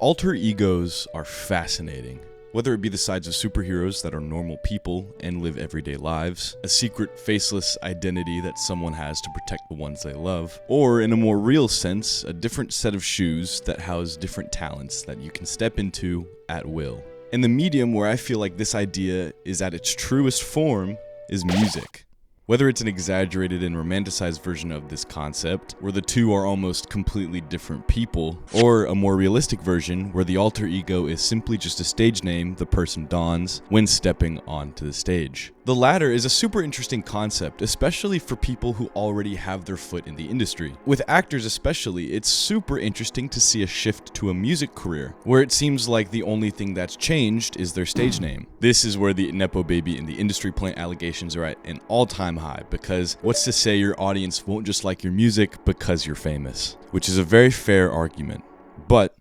Alter egos are fascinating. Whether it be the sides of superheroes that are normal people and live everyday lives, a secret faceless identity that someone has to protect the ones they love, or in a more real sense, a different set of shoes that house different talents that you can step into at will. And the medium where I feel like this idea is at its truest form is music. Whether it's an exaggerated and romanticized version of this concept, where the two are almost completely different people, or a more realistic version where the alter ego is simply just a stage name the person dons when stepping onto the stage. The latter is a super interesting concept, especially for people who already have their foot in the industry. With actors especially, it's super interesting to see a shift to a music career, where it seems like the only thing that's changed is their stage name. This is where the Nepo baby and the industry plant allegations are at an all-time high, because what's to say your audience won't just like your music because you're famous? Which is a very fair argument, but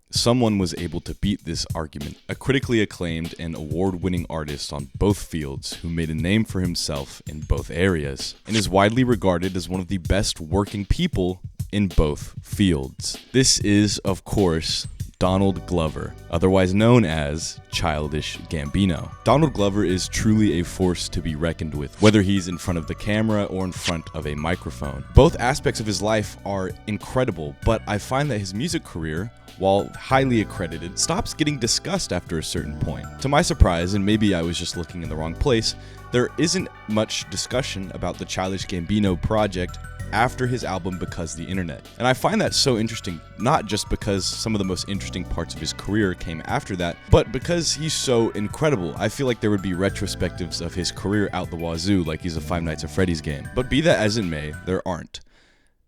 someone was able to beat this argument, a critically acclaimed and award-winning artist on both fields who made a name for himself in both areas, and is widely regarded as one of the best working people in both fields. This is, of course, Donald Glover, otherwise known as Childish Gambino. Donald Glover is truly a force to be reckoned with, whether he's in front of the camera or in front of a microphone. Both aspects of his life are incredible, but I find that his music career, while highly accredited, stops getting discussed after a certain point. To my surprise, and maybe I was just looking in the wrong place, there isn't much discussion about the Childish Gambino project after his album Because the Internet. And I find that so interesting, not just because some of the most interesting parts of his career came after that, but because he's so incredible. I feel like there would be retrospectives of his career out the wazoo, like he's a Five Nights at Freddy's game. But be that as it may, there aren't.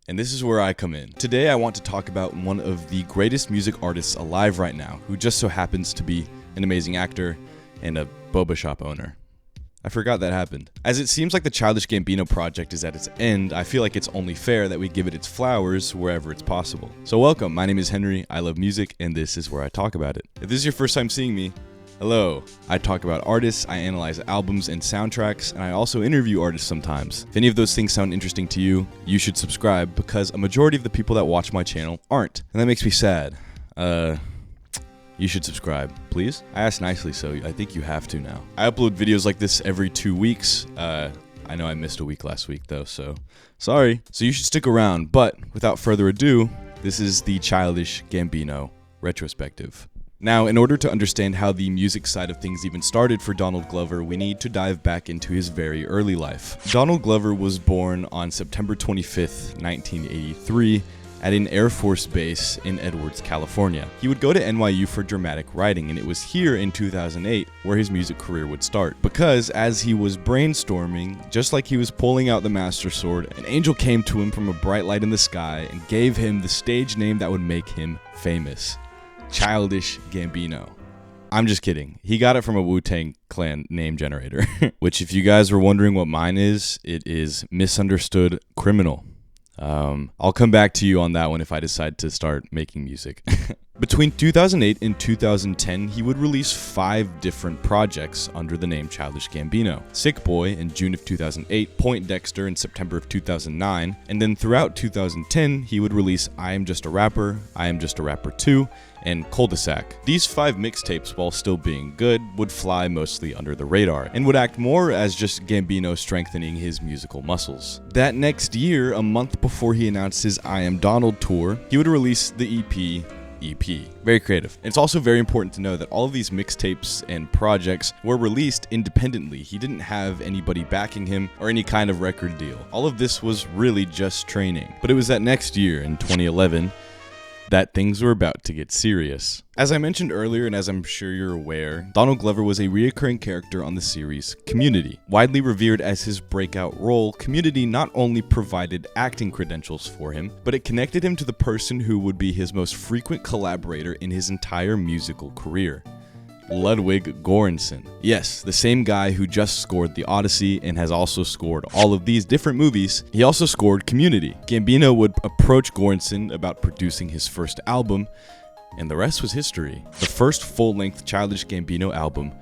And this is where I come in. Today I want to talk about one of the greatest music artists alive right now, who just so happens to be an amazing actor and a boba shop owner. I forgot that happened. As it seems like the Childish Gambino project is at its end, I feel like it's only fair that we give it its flowers wherever it's possible. So welcome, my name is Henry, I love music, and this is where I talk about it. If this is your first time seeing me, hello. I talk about artists, I analyze albums and soundtracks, and I also interview artists sometimes. If any of those things sound interesting to you, you should subscribe, because a majority of the people that watch my channel aren't, and that makes me sad. You should subscribe, please. I asked nicely, so I think you have to now. I upload videos like this every 2 weeks. I know I missed a week last week though, so sorry. So you should stick around, but without further ado, this is the Childish Gambino retrospective. Now, in order to understand how the music side of things even started for Donald Glover, we need to dive back into his very early life. Donald Glover was born on September 25th, 1983, at an Air Force base in Edwards, California. He would go to NYU for dramatic writing, and it was here in 2008 where his music career would start. Because as he was brainstorming, just like he was pulling out the Master Sword, an angel came to him from a bright light in the sky and gave him the stage name that would make him famous: Childish Gambino. I'm just kidding. He got it from a Wu-Tang Clan name generator. Which, if you guys were wondering what mine is, it is Misunderstood Criminal. I'll come back to you on that one if I decide to start making music. Between 2008 and 2010, he would release 5 different projects under the name Childish Gambino. Sick Boy in June of 2008, Point Dexter in September of 2009, and then throughout 2010, he would release I Am Just a Rapper, I Am Just a Rapper 2, and Cul-de-sac. These 5 mixtapes, while still being good, would fly mostly under the radar, and would act more as just Gambino strengthening his musical muscles. That next year, a month before he announced his I Am Donald tour, he would release the EP. Very creative. It's also very important to know that all of these mixtapes and projects were released independently. He didn't have anybody backing him or any kind of record deal. All of this was really just training. But it was that next year, in 2011, that things were about to get serious. As I mentioned earlier, and as I'm sure you're aware, Donald Glover was a recurring character on the series Community. Widely revered as his breakout role, Community not only provided acting credentials for him, but it connected him to the person who would be his most frequent collaborator in his entire musical career: Ludwig Göransson. Yes, the same guy who just scored The Odyssey and has also scored all of these different movies. He also scored Community. Gambino would approach Göransson about producing his first album, and the rest was history. The first full-length Childish Gambino album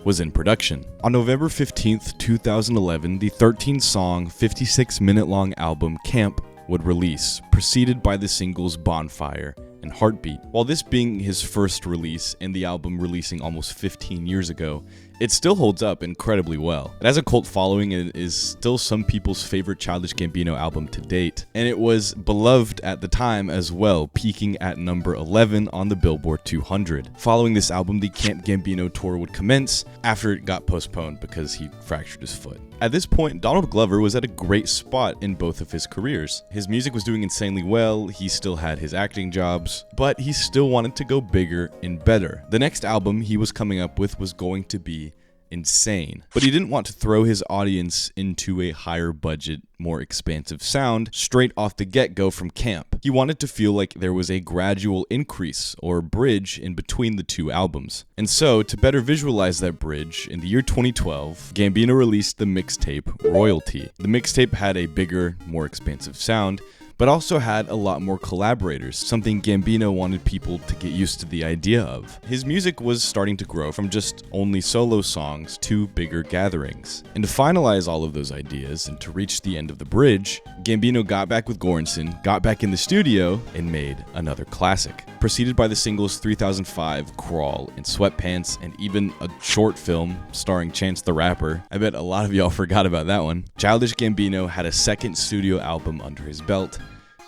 was in production. On November 15th, 2011, the 13-song, 56-minute-long album Camp would release, preceded by the singles Bonfire and heartbeat. While this being his first release and the album releasing almost 15 years ago, it still holds up incredibly well. It has a cult following and is still some people's favorite Childish Gambino album to date, and it was beloved at the time as well, peaking at number 11 on the Billboard 200. Following this album, the Camp Gambino tour would commence after it got postponed because he fractured his foot. At this point, Donald Glover was at a great spot in both of his careers. His music was doing insanely well, he still had his acting jobs, but he still wanted to go bigger and better. The next album he was coming up with was going to be insane, but he didn't want to throw his audience into a higher budget, more expansive sound straight off the get-go from Camp. He wanted to feel like there was a gradual increase or bridge in between the two albums. And so, to better visualize that bridge, in the year 2012, Gambino released the mixtape Royalty. The mixtape had a bigger, more expansive sound, but also had a lot more collaborators, something Gambino wanted people to get used to the idea of. His music was starting to grow from just only solo songs to bigger gatherings. And to finalize all of those ideas and to reach the end of the bridge, Gambino got back with Göransson, got back in the studio, and made another classic. Preceded by the singles 3005, Crawl, and Sweatpants, and even a short film starring Chance the Rapper. I bet a lot of y'all forgot about that one. Childish Gambino had a second studio album under his belt,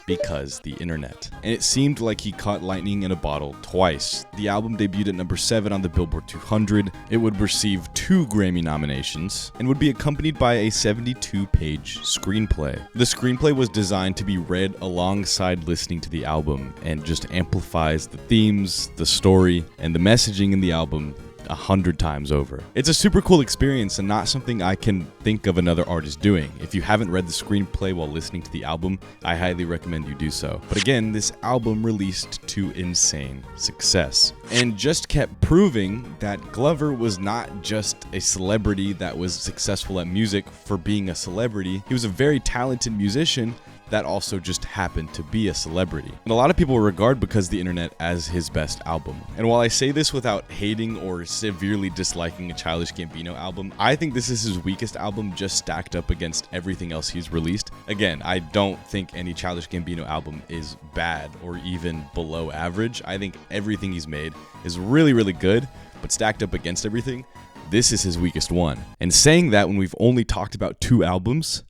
Because the Internet. And it seemed like he caught lightning in a bottle twice. The album debuted at number 7 on the Billboard 200. It would receive 2 Grammy nominations and would be accompanied by a 72-page screenplay. The screenplay was designed to be read alongside listening to the album and just amplifies the themes, the story, and the messaging in the album 100 times over. It's a super cool experience and not something I can think of another artist doing. If you haven't read the screenplay while listening to the album, I highly recommend you do so. But again, this album released to insane success and just kept proving that Glover was not just a celebrity that was successful at music for being a celebrity. He was a very talented musician that also just happened to be a celebrity. And a lot of people regard Because the Internet as his best album. And while I say this without hating or severely disliking a Childish Gambino album, I think this is his weakest album just stacked up against everything else he's released. Again, I don't think any Childish Gambino album is bad or even below average. I think everything he's made is really, really good, but stacked up against everything, this is his weakest one. And saying that when we've only talked about 2 albums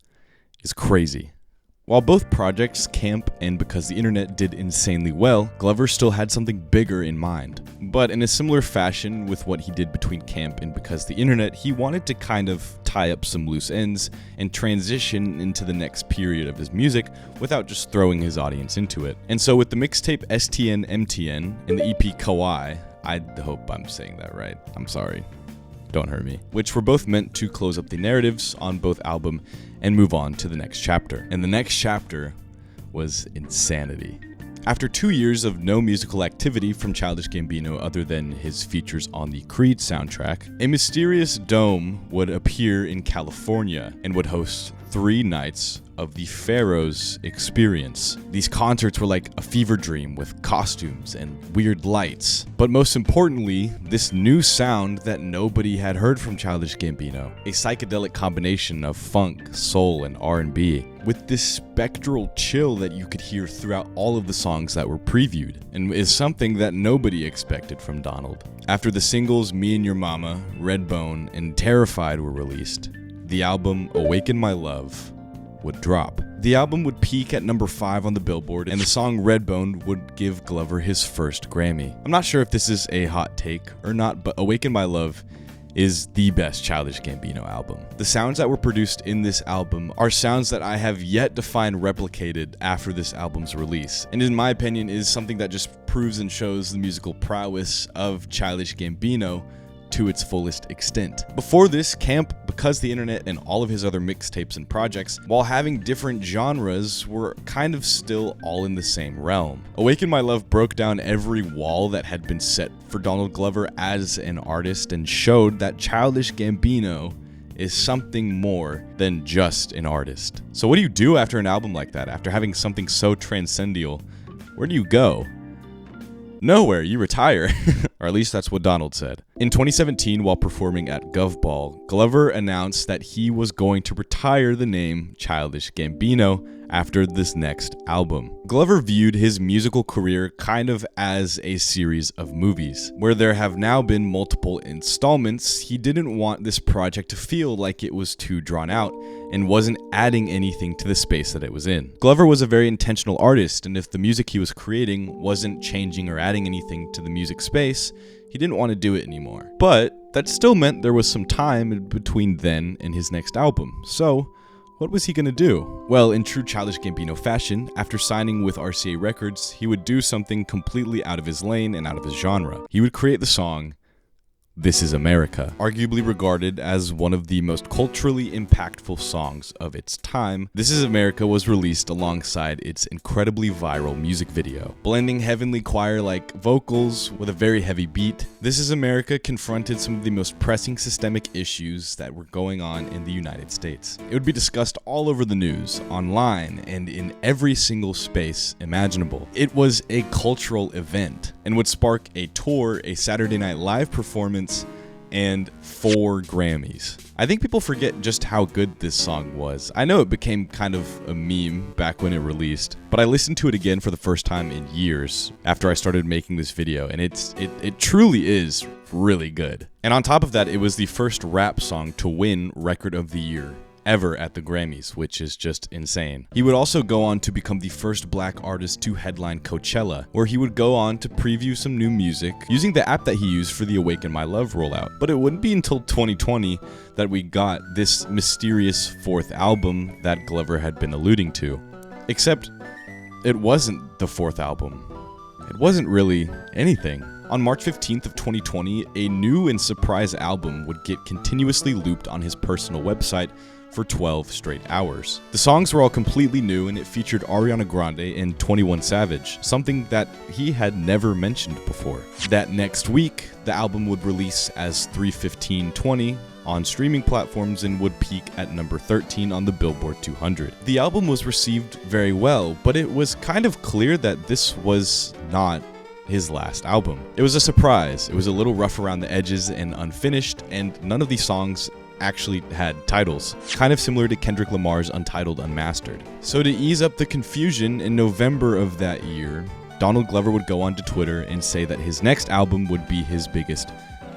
is crazy. While both projects, Camp and Because the Internet, did insanely well, Glover still had something bigger in mind. But in a similar fashion with what he did between Camp and Because the Internet, he wanted to kind of tie up some loose ends and transition into the next period of his music without just throwing his audience into it. And so with the mixtape STN MTN and the EP Kawaii, I hope I'm saying that right, I'm sorry, don't hurt me, which were both meant to close up the narratives on both album and move on to the next chapter. And the next chapter was insanity. After 2 years of no musical activity from Childish Gambino other than his features on the Creed soundtrack, a mysterious dome would appear in California and would host 3 nights of the Pharaoh's Experience. These concerts were like a fever dream with costumes and weird lights. But most importantly, this new sound that nobody had heard from Childish Gambino. A psychedelic combination of funk, soul, and R&B, with this spectral chill that you could hear throughout all of the songs that were previewed, and is something that nobody expected from Donald. After the singles Me and Your Mama, Redbone, and Terrified were released, the album Awaken My Love would drop. The album would peak at number 5 on the Billboard, and the song Redbone would give Glover his first Grammy. I'm not sure if this is a hot take or not, but Awaken My Love is the best Childish Gambino album. The sounds that were produced in this album are sounds that I have yet to find replicated after this album's release, and in my opinion is something that just proves and shows the musical prowess of Childish Gambino to its fullest extent. Before this, Camp, Because the Internet, and all of his other mixtapes and projects, while having different genres, were kind of still all in the same realm. Awaken My Love broke down every wall that had been set for Donald Glover as an artist and showed that Childish Gambino is something more than just an artist. So what do you do after an album like that? After having something so transcendental, where do you go? Nowhere, you retire. Or at least that's what Donald said. In 2017, while performing at Govball, Glover announced that he was going to retire the name Childish Gambino after this next album. Glover viewed his musical career kind of as a series of movies, where there have now been multiple installments. He didn't want this project to feel like it was too drawn out and wasn't adding anything to the space that it was in. Glover was a very intentional artist, and if the music he was creating wasn't changing or adding anything to the music space, he didn't want to do it anymore. But that still meant there was some time in between then and his next album. So what was he gonna do? Well, in true Childish Gambino fashion, after signing with RCA Records, he would do something completely out of his lane and out of his genre. He would create the song This Is America, arguably regarded as one of the most culturally impactful songs of its time. This Is America was released alongside its incredibly viral music video. Blending heavenly choir-like vocals with a very heavy beat, This Is America confronted some of the most pressing systemic issues that were going on in the United States. It would be discussed all over the news, online, and in every single space imaginable. It was a cultural event and would spark a tour, a Saturday Night Live performance, and 4 Grammys. I think people forget just how good this song was. I know it became kind of a meme back when it released, but I listened to it again for the first time in years after I started making this video, and it truly is really good. And on top of that, it was the first rap song to win Record of the Year ever at the Grammys, which is just insane. He would also go on to become the first black artist to headline Coachella, where he would go on to preview some new music using the app that he used for the Awaken My Love rollout. But it wouldn't be until 2020 that we got this mysterious 4th album that Glover had been alluding to. Except it wasn't the 4th album. It wasn't really anything. On March 15th of 2020, a new and surprise album would get continuously looped on his personal website for 12 straight hours. The songs were all completely new, and it featured Ariana Grande and 21 Savage, something that he had never mentioned before. That next week, the album would release as 3/15/20 on streaming platforms and would peak at number 13 on the Billboard 200. The album was received very well, but it was kind of clear that this was not his last album. It was a surprise. It was a little rough around the edges and unfinished, and none of these songs actually had titles, kind of similar to Kendrick Lamar's Untitled Unmastered. So to ease up the confusion, in November of that year, Donald Glover would go onto Twitter and say that his next album would be his biggest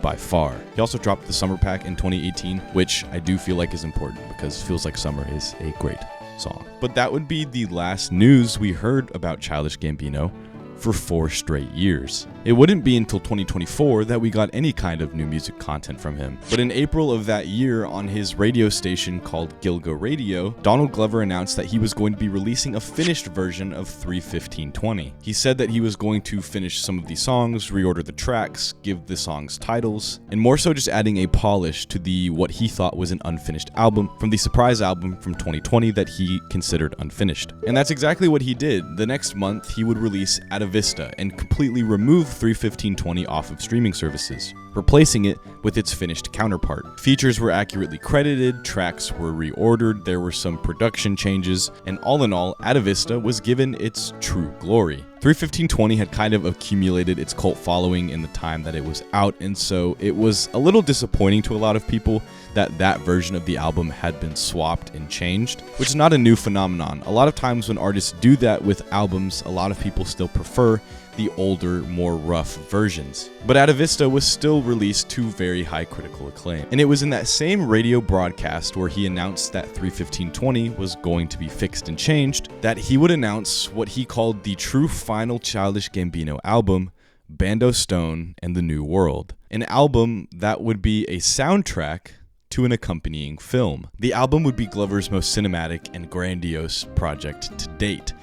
by far. He also dropped the Summer Pack in 2018, which I do feel like is important because Feels Like Summer is a great song. But that would be the last news we heard about Childish Gambino for 4 straight years. It wouldn't be until 2024 that we got any kind of new music content from him. But in April of that year, on his radio station called Gilga Radio, Donald Glover announced that he was going to be releasing a finished version of 3/15/20. He said that he was going to finish some of the songs, reorder the tracks, give the songs titles, and more so just adding a polish to the what he thought was an unfinished album from the surprise album from 2020 that he considered unfinished. And that's exactly what he did. The next month, he would release At a Vista and completely remove 3/15/20 off of streaming services, replacing it with its finished counterpart. Features were accurately credited, tracks were reordered, there were some production changes, and all in all, At a Vista was given its true glory. 3/15/20 had kind of accumulated its cult following in the time that it was out, and so it was a little disappointing to a lot of people that that version of the album had been swapped and changed, which is not a new phenomenon. A lot of times when artists do that with albums, a lot of people still prefer the older, more rough versions. But At a Vista was still released to very high critical acclaim. And it was in that same radio broadcast where he announced that 3/15/20 was going to be fixed and changed, that he would announce what he called the true final Childish Gambino album, Bando Stone and the New World. An album that would be a soundtrack to an accompanying film. The album would be Glover's most cinematic and grandiose project to date.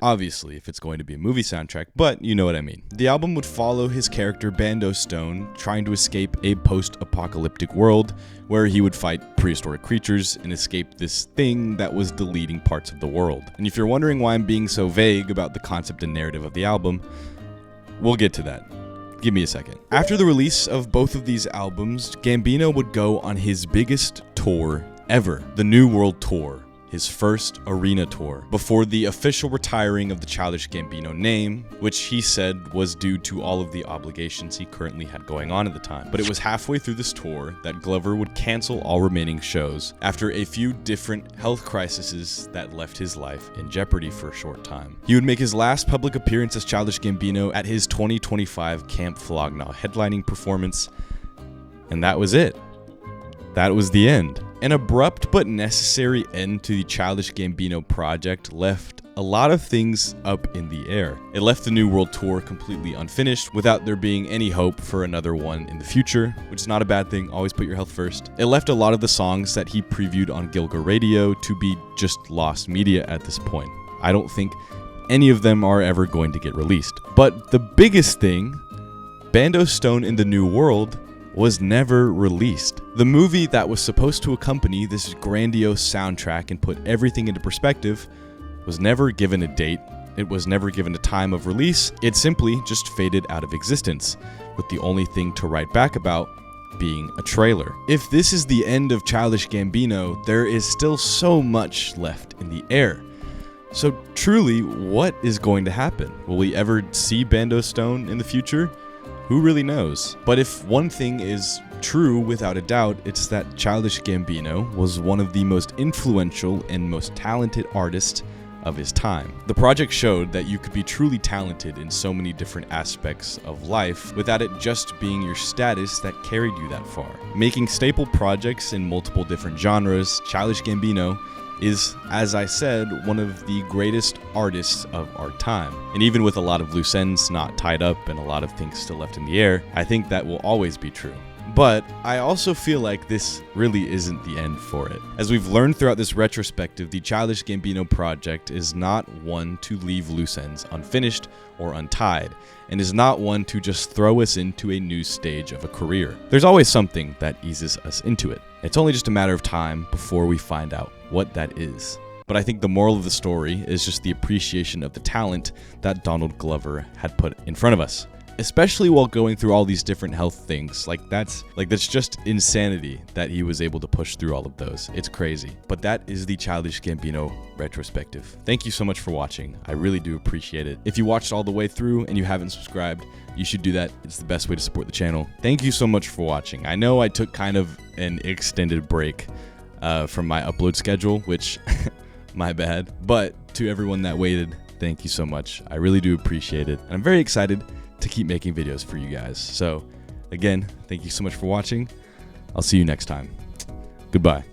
Obviously, if it's going to be a movie soundtrack, but you know what I mean. The album would follow his character Bando Stone trying to escape a post-apocalyptic world where he would fight prehistoric creatures and escape this thing that was deleting parts of the world. And if you're wondering why I'm being so vague about the concept and narrative of the album, we'll get to that. Give me a second. After the release of both of these albums, Gambino would go on his biggest tour ever, the New World Tour. his first arena tour before the official retiring of the Childish Gambino name, which he said was due to all of the obligations he currently had going on at the time. But it was halfway through this tour that Glover would cancel all remaining shows after a few different health crises that left his life in jeopardy for a short time. He would make his last public appearance as Childish Gambino at his 2025 Camp Flognaw headlining performance, and that was it. That was the end. An abrupt but necessary end to the Childish Gambino project left a lot of things up in the air. It left the New World Tour completely unfinished without there being any hope for another one in the future, which is not a bad thing. Always put your health first. It left a lot of the songs that he previewed on Gilga Radio to be just lost media at this point. I don't think any of them are ever going to get released. But the biggest thing, Bando Stone in the New World, was never released. The movie that was supposed to accompany this grandiose soundtrack and put everything into perspective was never given a date. It was never given a time of release. It simply just faded out of existence, with the only thing to write back about being a trailer. If this is the end of Childish Gambino, there is still so much left in the air. So truly, what is going to happen? Will we ever see Bando Stone in the future? Who really knows? But if one thing is true without a doubt, it's that Childish Gambino was one of the most influential and most talented artists of his time. The project showed that you could be truly talented in so many different aspects of life without it just being your status that carried you that far. Making staple projects in multiple different genres, Childish Gambino is, as I said, one of the greatest artists of our time. And even with a lot of loose ends not tied up and a lot of things still left in the air, I think that will always be true. But I also feel like this really isn't the end for it. As we've learned throughout this retrospective, the Childish Gambino project is not one to leave loose ends unfinished or untied, and is not one to just throw us into a new stage of a career. There's always something that eases us into it. It's only just a matter of time before we find out what that is. But I think the moral of the story is just the appreciation of the talent that Donald Glover had put in front of us. Especially while going through all these different health things. That's just insanity that he was able to push through all of those. It's crazy. But that is the Childish Gambino retrospective. Thank you so much for watching. I really do appreciate it. If you watched all the way through and you haven't subscribed, you should do that. It's the best way to support the channel. Thank you so much for watching. I know I took kind of an extended break from my upload schedule, which my bad. But to everyone that waited, thank you so much. I really do appreciate it. And I'm very excited to keep making videos for you guys. So again, thank you so much for watching. I'll see you next time. Goodbye.